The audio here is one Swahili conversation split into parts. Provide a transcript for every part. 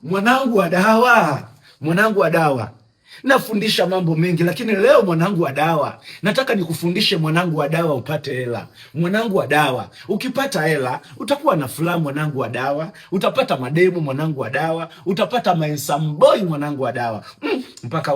Mwanangu wa dawa, mwanangu wa dawa, nafundisha mambo mengi, lakini leo mwanangu wa dawa, nataka nikufundishe mwanangu wa dawa upate hela. Mwanangu wa dawa, ukipata hela utakuwa na furaha mwanangu wa dawa, utapata mademu mwanangu wa dawa, utapata maensamboi mwanangu wa dawa. Mpaka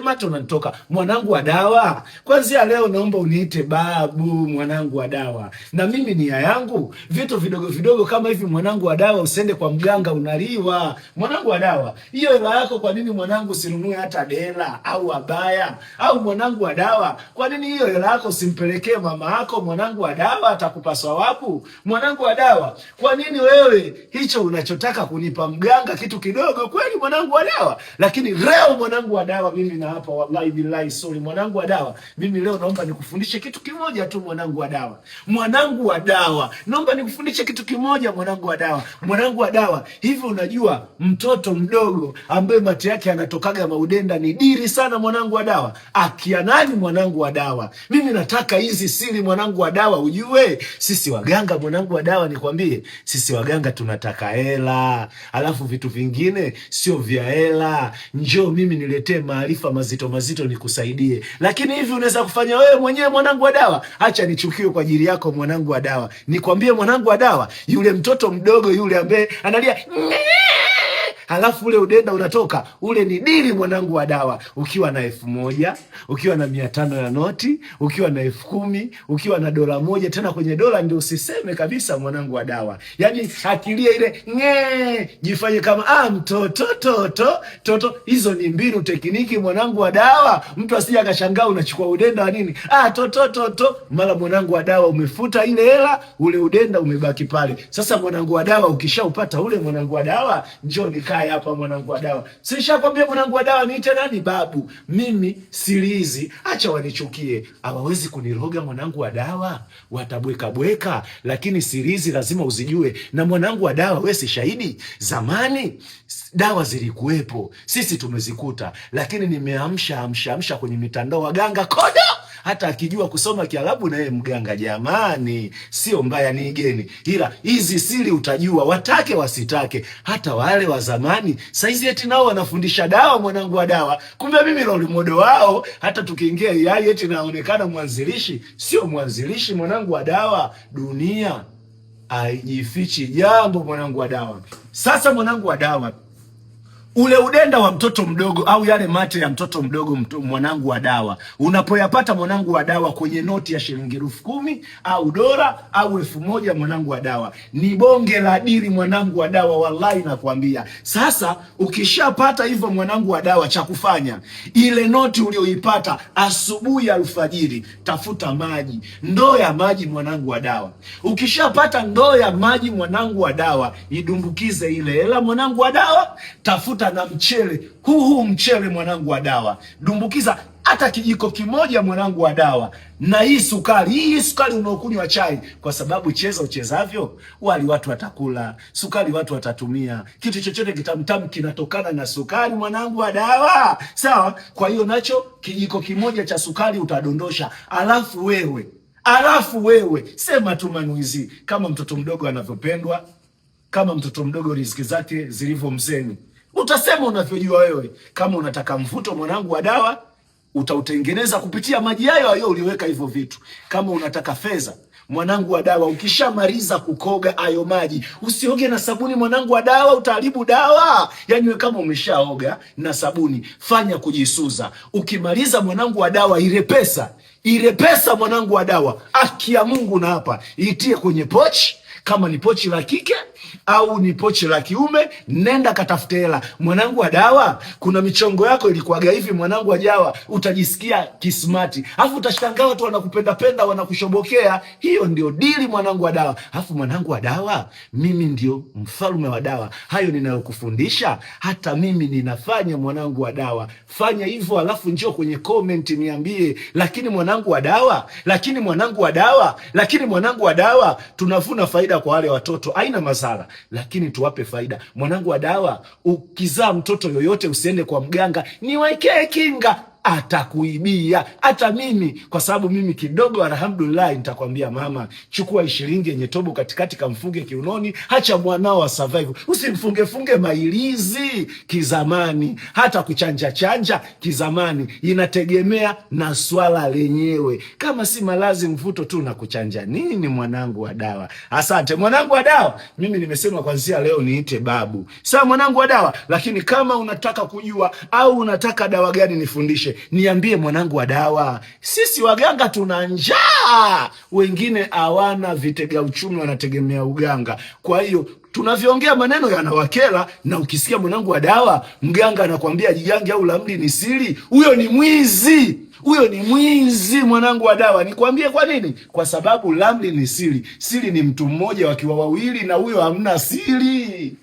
mate unanitoka mwanangu wa dawa. Kwanzia leo naomba uniite babu mwanangu wa dawa. Na mimi nia yangu vitu vidogo vidogo kama hivi mwanangu wa dawa, usende kwa mganga unaliwa. Mwanangu wa dawa, hiyo hela yako kwa nini mwanangu usinunue hata dela au abaya? Au mwanangu wa dawa, kwa nini hiyo hela yako usimpelekee mama yako? Mwanangu wa dawa, atakupa sawabu. Mwanangu wa dawa, kwa nini wewe hicho unachotaka kunipa mganga kitu kidogo kweli mwanangu wa dawa? Lakini leo mwanangu wa dawa, mimi na hapa wallahi billahi sorry mwanangu wa dawa, mimi leo naomba nikufundishe kitu kimoja tu mwanangu wa dawa. Mwanangu wa dawa, naomba nikufundishe kitu kimoja mwanangu wa dawa. Mwanangu wa dawa, hivi unajua mtoto mdogo ambaye mate yake anatokaga maudenda ni diri sana mwanangu wa dawa? Akia nani mwanangu wa dawa? Mimi nataka hizi siri mwanangu wa dawa ujue. Sisi waganga mwanangu wa dawa, nikwambie, sisi waganga tunataka hela, alafu vitu vingine sio vya hela. Njoo mimi niletee maarifa mazito mazito nikusaidie. Lakini hivi unaweza kufanya wewe mwenyewe mwanangu wa dawa? Acha nichukiwe kwa ajili yako mwanangu wa dawa. Nikwambie mwanangu wa dawa, yule mtoto mdogo yule ambaye analia halafu ule udenda unatoka, ule ni dili mwanangu wa dawa. Ukiwa na 1000, ukiwa na 500 ya noti, ukiwa na 10,000, ukiwa na $1, tena kwenye dola ndio usiseme kabisa mwanangu wa dawa. Yaani akilia ile jifanye kama mtoto toto. Hizo ni mbinu tekniki mwanangu wa dawa. Mtu asije akashangaa unachukua udenda wa nini? Toto. Mara mwanangu wa dawa umefuta ile hela, ule udenda umebaki pale. Sasa mwanangu wa dawa, ukishaupata ule mwanangu wa dawa, njoo nikae hapa mwanangu wa dawa. Sishakwambia mwanangu wa dawa niite nani? Babu. Mimi siri hizi acha wanichukie, hawawezi kuniroga mwanangu wa dawa, watabweka, lakini siri hizi lazima uzijue. Na mwanangu wa dawa, wewe si shahidi, zamani dawa zilikuwepo, sisi tumezikuta, lakini nimeamsha kwenye mitandao waganga kodo. Hata akijua kusoma Kiarabu na yeye mganga jamani, sio mbaya, ni geni. Ila hizi siri utajua, watake wasitake. Hata wale wa zamani saizi eti nao wanafundisha dawa mwanangu wa dawa. Kumbe mimi role model wao. Hata tukiingia AI eti naonekana mwanzilishi. Sio mwanzilishi mwanangu wa dawa. Dunia haijifichi jambo mwanangu wa dawa. Sasa mwanangu wa dawa, ule udenda wa mtoto mdogo au yale mate ya mtoto mdogo mwanangu wa dawa, unapoyapata mwanangu wa dawa kwenye noti ya shilingi 10,000 au dola au 1,000 mwanangu wa dawa, ni bonge la dili mwanangu wa dawa, wallahi nakwambia. Sasa ukishapata hivyo mwanangu wa dawa, cha kufanya, ile noti ulioipata asubuhi alfajiri, tafuta maji, ndoo ya maji mwanangu wa dawa. Ukishapata ndoo ya maji mwanangu wa dawa, idumbukize ile hela mwanangu wa dawa. Tafuta na mchele huu mchele mwanangu wa dawa, dumbukiza hata kijiko kimoja mwanangu wa dawa. Na hii sukari unaokunywa chai, kwa sababu cheza uchezavyo, wali watu watakula, sukari watu watatumia. Kitu chochote kitamtamu kinatokana na sukari mwanangu wa dawa, sawa? Kwa hiyo nacho kijiko kimoja cha sukari utadondosha. Alafu wewe sema tu manuizi, kama mtoto mdogo anavyopendwa, kama mtoto mdogo riziki zake zilivyo mzeni. Utasema unavyojua wewe. Kama unataka mvuto mwanangu wa dawa, utautengeneza kupitia maji hayo uliweka hivyo vitu. Kama unataka fedha mwanangu wa dawa, ukishamaliza kukoga hayo maji, usioge na sabuni mwanangu wa dawa, utaharibu dawa. Yaani wewe kama umeshaoga na sabuni, fanya kujisuza. Ukimaliza mwanangu wa dawa, ile pesa mwanangu wa dawa, haki ya Mungu na hapa, itie kwenye pochi. Kama ni pochi la kike au ni pochi la kiume, nenda katafute hela mwanangu wa dawa. Kuna michongo yako ilikuwaga hivi mwanangu wa dawa, utajisikia kismati, afu utashangaa watu wanakupenda wanakushobokea. Hiyo ndio dili mwanangu wa dawa. Afu mwanangu wa dawa, mimi ndio mfalme wa dawa. Hayo ninayokufundisha hata mimi ninafanya mwanangu wa dawa. Fanya hivyo, alafu njoo kwenye comment niambie, lakini mwanangu wa dawa, tunavuna faida kwa wale watoto, haina madhara, lakini tuwape faida mwanangu wa dawa. Ukizaa mtoto yoyote, usiende kwa mganga niwekee kinga. atakuibia. Hata mimi, kwa sababu mimi kidogo, alhamdulillah, nitakwambia mama, chukua shilingi yenye tobo katikati, kamfunge kiunoni, hacha mwanao wa survive. Usimfunge mailizi kizamani, hata kuchanja chanja kizamani, inategemea na swala lenyewe. Kama si malazi mvuto tu na kuchanja nini, mwanangu wa dawa? Asante mwanangu wa dawa. Mimi nimesema kwanzia leo niite babu. Sawa mwanangu wa dawa, lakini kama unataka kujua au unataka dawa gani nifundishe, niambie mwanangu wa dawa. Sisi waganga tuna njaa, wengine hawana vitega uchumi, wanategemea uganga. Kwa hiyo tunavyoongea maneno yanawakera, na ukisikia mwanangu wa dawa mganga anakuambia jigange au lamdi ni siri, huyo ni mwizi. Huyo ni mwizi mwanangu wa dawa. Nikwambie kwa nini? Kwa sababu lamdi ni siri. Siri ni mtu mmoja, wakiwa wawili, na huyo hamna siri.